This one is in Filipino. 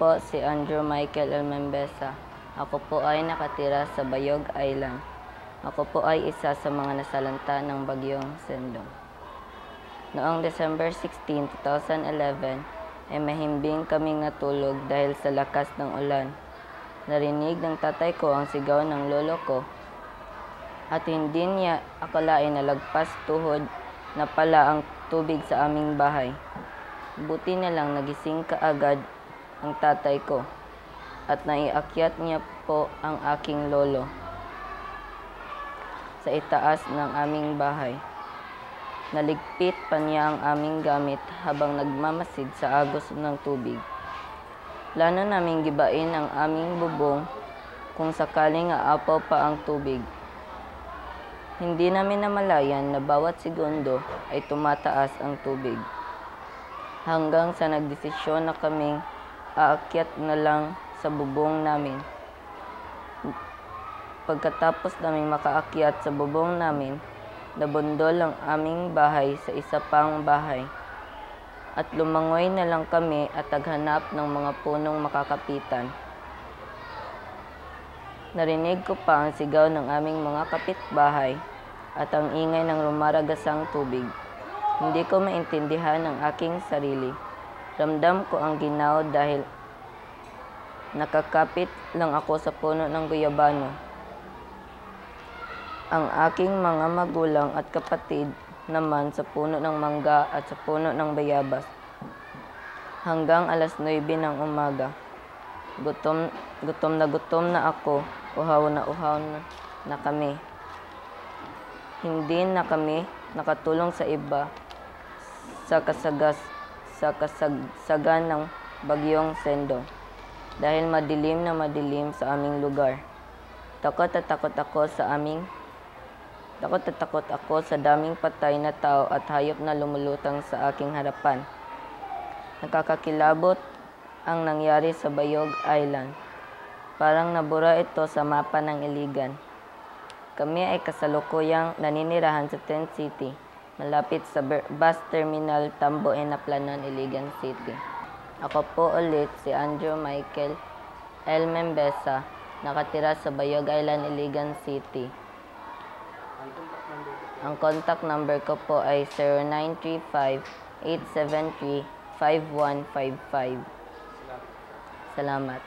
po si Andrew Michael L. Membesa. Ako po ay nakatira sa Bayog Island. Ako po ay isa sa mga nasalanta ng bagyong Sendong. Noong December 16, 2011, ay mahimbing kaming natulog dahil sa lakas ng ulan. Narinig ng tatay ko ang sigaw ng lolo ko at hindi niya akalain na lagpas tuhod na pala ang tubig sa aming bahay. Buti na lang nagising kaagad ang tatay ko at naiakyat niya po ang aking lolo sa itaas ng aming bahay. Naligpit pa niya ang aming gamit habang nagmamasid sa agos ng tubig. Plano naming gibain ang aming bubong kung sakaling aapaw pa ang tubig. Hindi namin namalayan na bawat segundo ay tumataas ang tubig. Hanggang sa nagdesisyon na kaming aakyat na lang sa bubong namin. Pagkatapos naming makaakyat sa bubong namin, nabundol ang aming bahay sa isa pang bahay. At lumangoy na lang kami at naghanap ng mga punong makakapitan. Narinig ko pa ang sigaw ng aming mga kapitbahay at ang ingay ng rumaragasang tubig. Hindi ko maintindihan ang aking sarili. Ramdam ko ang ginaw dahil nakakapit lang ako sa puno ng guyabano. Ang aking mga magulang at kapatid naman sa puno ng mangga at sa puno ng bayabas. Hanggang alas 9 ng umaga. Gutom na ako. Uhaw na kami. Hindi na kami nakatulong sa iba sa kasagsagan ng bagyong Sendong dahil madilim na madilim sa aming lugar. Takot at takot ako sa daming patay na tao at hayop na lumulutang sa aking harapan. Nakakakilabot ang nangyari sa Bayog Island. Parang nabura ito sa mapa ng Iligan. Kami ay kasalukuyang naninirahan sa Tent City, malapit sa bus terminal Tambo Enaplanon, Iligan City. Ako po ulit si Andrew Michael L. Membesa, nakatira sa Bayog Island, Iligan City. Ang contact number ko po ay 0935-873-5155. Salamat.